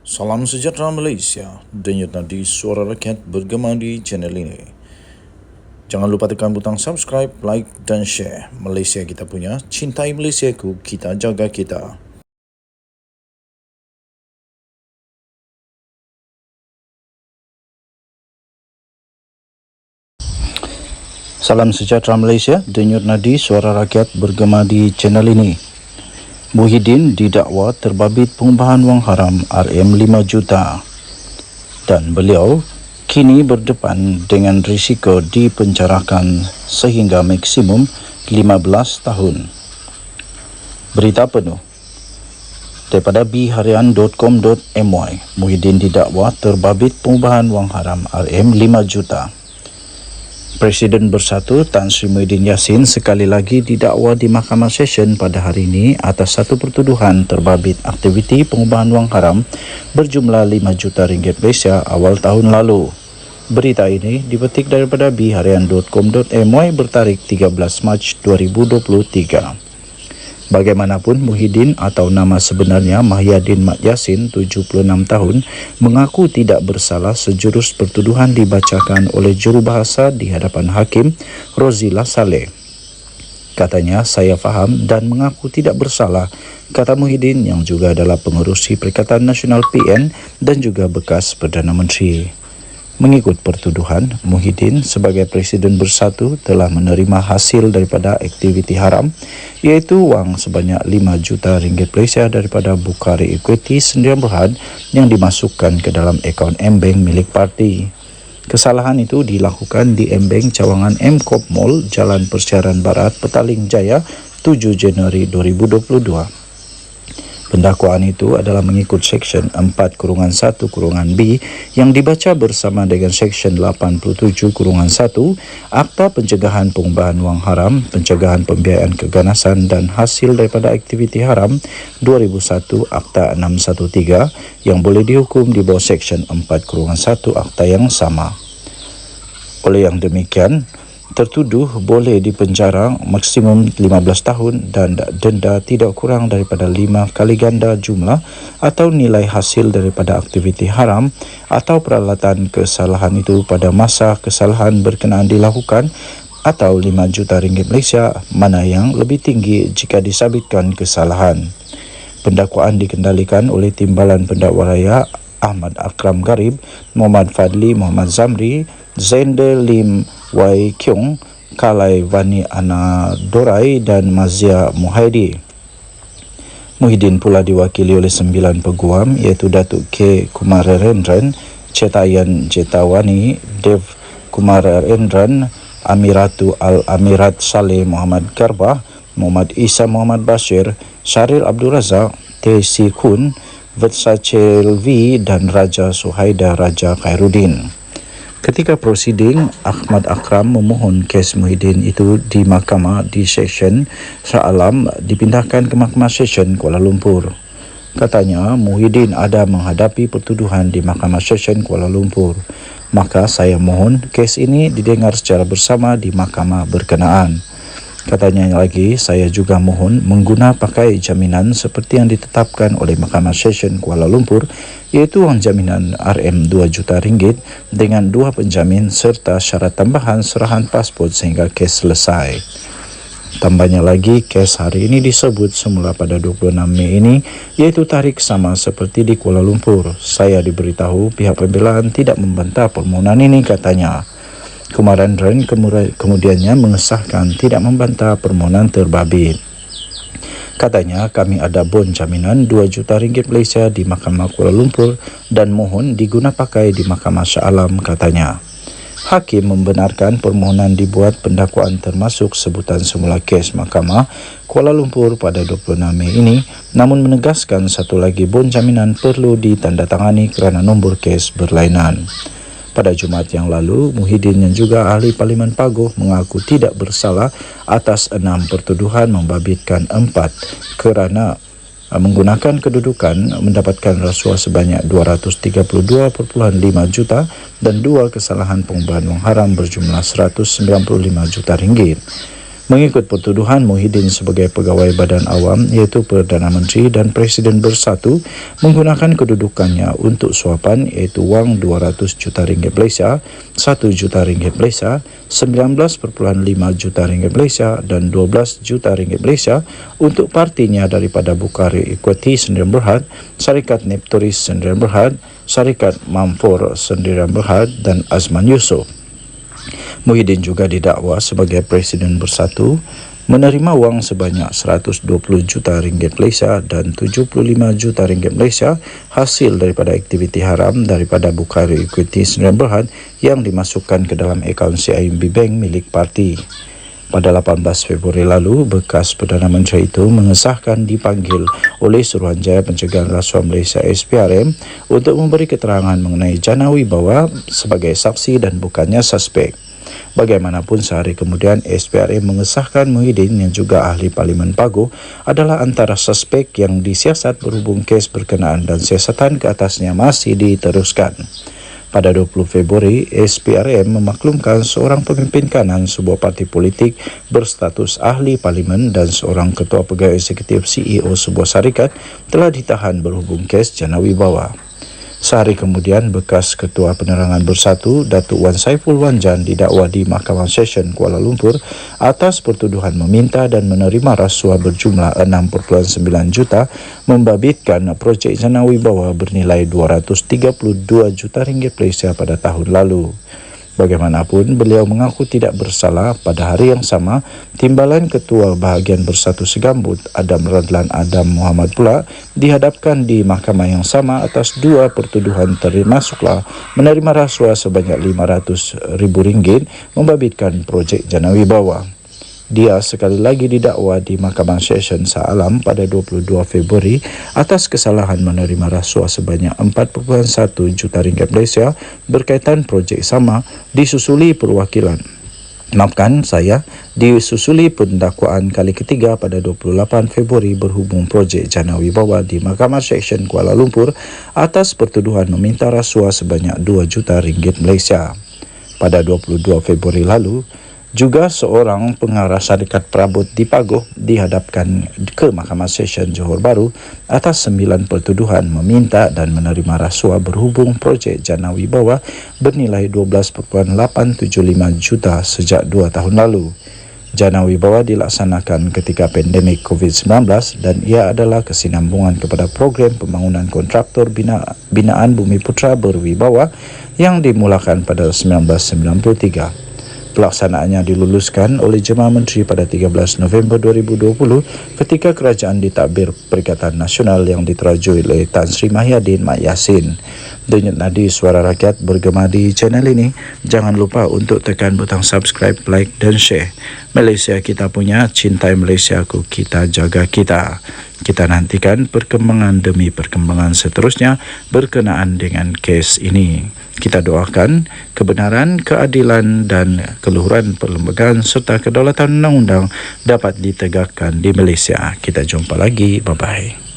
Salam sejahtera Malaysia, denyut nadi suara rakyat bergema di channel ini. Jangan lupa tekan butang subscribe, like dan share. Malaysia kita punya, cintai Malaysiaku, kita jaga kita. Salam sejahtera Malaysia, denyut nadi suara rakyat bergema di channel ini. Muhyiddin didakwa terbabit pengubahan wang haram RM5 juta dan beliau kini berdepan dengan risiko dipenjarakan sehingga maksimum 15 tahun. Berita penuh daripada bharian.com.my. Muhyiddin didakwa terbabit pengubahan wang haram RM5 juta. Presiden Bersatu Tan Sri Muhyiddin Yassin sekali lagi didakwa di Mahkamah Session pada hari ini atas satu pertuduhan terbabit aktiviti pengubahan wang haram berjumlah 5 juta ringgit Malaysia awal tahun lalu. Berita ini dipetik daripada bharian.com.my bertarikh 13 Mac 2023. Bagaimanapun, Muhyiddin atau nama sebenarnya Mahyadin Mat Yassin, 76 tahun, mengaku tidak bersalah sejurus pertuduhan dibacakan oleh jurubahasa di hadapan Hakim Rozila Saleh. Katanya, saya faham dan mengaku tidak bersalah, kata Muhyiddin yang juga adalah pengerusi Perikatan Nasional PN dan juga bekas Perdana Menteri. Mengikut pertuduhan, Muhyiddin sebagai Presiden Bersatu telah menerima hasil daripada aktiviti haram iaitu wang sebanyak 5 juta ringgit Malaysia daripada Bukhari Equity Sdn Bhd yang dimasukkan ke dalam akaun M-Bank milik parti. Kesalahan itu dilakukan di M-Bank cawangan M-Corp Mall, Jalan Persiaran Barat, Petaling Jaya, 7 Januari 2022. Pendakwaan itu adalah mengikut Seksyen 4-1-B yang dibaca bersama dengan Seksyen 87-1 Akta Pencegahan Pengubahan Wang Haram, Pencegahan Pembiayaan Keganasan dan Hasil daripada Aktiviti Haram 2001 Akta 613 yang boleh dihukum di bawah Seksyen 4-1 Akta yang sama. Oleh yang demikian, tertuduh boleh dipenjara maksimum 15 tahun dan denda tidak kurang daripada 5 kali ganda jumlah atau nilai hasil daripada aktiviti haram atau peralatan kesalahan itu pada masa kesalahan berkenaan dilakukan atau 5 juta ringgit Malaysia, mana yang lebih tinggi jika disabitkan kesalahan. Pendakwaan dikendalikan oleh Timbalan Pendakwa Raya Ahmad Akram Garib, Muhammad Fadli Muhammad Zamri, Zainde Lim Wai Kyung, Kalai Vani Ana Dorai dan Mazia Muhaidi. Muhyiddin pula diwakili oleh 9 peguam iaitu Datuk K. Kumarendran, Cetayan Jetawani, Dev Kumarendran, Amiratu Al-Amirat Saleh Muhammad Garbah, Muhammad Isa Muhammad Bashir, Syaril Abdul Razak, T.C. Kun, Vetsacel V dan Raja Suhaida Raja Khairuddin. Ketika prosiding, Ahmad Akram memohon kes Muhyiddin itu di mahkamah di Seksyen Shah Alam dipindahkan ke Mahkamah Session Kuala Lumpur. Katanya, Muhyiddin ada menghadapi pertuduhan di Mahkamah Session Kuala Lumpur. Maka saya mohon kes ini didengar secara bersama di mahkamah berkenaan. Katanya lagi, saya juga mohon mengguna pakai jaminan seperti yang ditetapkan oleh Mahkamah Session Kuala Lumpur iaitu wang jaminan RM2 juta ringgit dengan 2 penjamin serta syarat tambahan serahan pasport sehingga kes selesai. Tambahnya lagi, kes hari ini disebut semula pada 26 Mei ini iaitu tarikh sama seperti di Kuala Lumpur. Saya diberitahu pihak pembelaan tidak membantah permohonan ini, katanya. Kumarendran kemudiannya mengesahkan tidak membantah permohonan terbabit. Katanya, kami ada bon jaminan 2 juta ringgit Malaysia di Mahkamah Kuala Lumpur dan mohon diguna pakai di Mahkamah Shah Alam, katanya. Hakim membenarkan permohonan dibuat pendakwaan termasuk sebutan semula kes Mahkamah Kuala Lumpur pada 26 Mei ini, namun menegaskan satu lagi bon jaminan perlu ditandatangani kerana nombor kes berlainan. Pada Jumaat yang lalu, Muhyiddin yang juga ahli Parlimen Paguh mengaku tidak bersalah atas 6 pertuduhan membabitkan 4 kerana menggunakan kedudukan mendapatkan rasuah sebanyak 232.5 juta dan 2 kesalahan pengubahan wang haram berjumlah 195 juta ringgit. Mengikut pertuduhan, Muhyiddin sebagai pegawai badan awam iaitu Perdana Menteri dan Presiden bersatu menggunakan kedudukannya untuk suapan iaitu wang 200 juta ringgit Malaysia, 1 juta ringgit Malaysia, 19.5 juta ringgit Malaysia dan 12 juta ringgit Malaysia untuk partinya daripada Bukhari Equity Sdn Bhd, Syarikat Nepturis Sdn Bhd, Syarikat Mamfor Sdn Bhd dan Azman Yusof. Muhyiddin juga didakwa sebagai Presiden bersatu menerima wang sebanyak 120 juta ringgit Malaysia dan 75 juta ringgit Malaysia hasil daripada aktiviti haram daripada Bukhari Equity Sdn Bhd yang dimasukkan ke dalam akaun CIMB Bank milik parti. Pada 18 Februari lalu, bekas Perdana Menteri itu mengesahkan dipanggil oleh Suruhanjaya Pencegahan Rasuah Malaysia SPRM untuk memberi keterangan mengenai Jana Wibawa sebagai saksi dan bukannya suspek. Bagaimanapun sehari kemudian SPRM mengesahkan Muhyiddin yang juga ahli Parlimen Paguh adalah antara suspek yang disiasat berhubung kes berkenaan dan siasatan ke atasnya masih diteruskan. Pada 20 Februari, SPRM memaklumkan seorang pemimpin kanan sebuah parti politik berstatus ahli parlimen dan seorang ketua pegawai eksekutif CEO sebuah syarikat telah ditahan berhubung kes Jana Wibawa. Sehari kemudian, bekas Ketua Penerangan Bersatu, Datuk Wan Saiful Wanjan didakwa di Mahkamah Session Kuala Lumpur atas pertuduhan meminta dan menerima rasuah berjumlah 6.9 juta membabitkan projek Jana Wibawa bernilai 232 juta ringgit Malaysia pada tahun lalu. Bagaimanapun, beliau mengaku tidak bersalah. Pada hari yang sama, Timbalan Ketua Bahagian Bersatu Segambut, Adam Radlan Adam Muhammad pula dihadapkan di mahkamah yang sama atas dua pertuduhan termasuklah menerima rasuah sebanyak RM500,000 membabitkan projek Jana Wibawa. Dia sekali lagi didakwa di Mahkamah Session Shah Alam pada 22 Februari atas kesalahan menerima rasuah sebanyak 4.1 juta ringgit Malaysia berkaitan projek sama disusuli pendakwaan kali ketiga pada 28 Februari berhubung projek Jana Wibawa di Mahkamah Session Kuala Lumpur atas pertuduhan meminta rasuah sebanyak 2 juta ringgit Malaysia. Pada 22 Februari lalu, juga seorang pengarah syarikat perabot di Paguh dihadapkan ke Mahkamah Session Johor Bahru atas 9 pertuduhan meminta dan menerima rasuah berhubung projek Jana Wibawa bernilai 12.875 juta sejak 2 tahun lalu. Jana Wibawa dilaksanakan ketika pandemik COVID-19 dan ia adalah kesinambungan kepada program pembangunan kontraktor binaan Bumi Putra Berwibawa yang dimulakan pada 1993. Pelaksanaannya diluluskan oleh Jemaah Menteri pada 13 November 2020 ketika kerajaan ditadbir Perikatan Nasional yang diterajui oleh Tan Sri Mahyadin Mat Yassin. Denyut nadi suara rakyat bergema di channel ini. Jangan lupa untuk tekan butang subscribe, like dan share. Malaysia kita punya, cintai Malaysiaku, kita jaga kita. Kita nantikan perkembangan demi perkembangan seterusnya berkenaan dengan kes ini. Kita doakan kebenaran, keadilan dan keluhuran perlembagaan serta kedaulatan undang-undang dapat ditegakkan di Malaysia. Kita jumpa lagi. Bye-bye.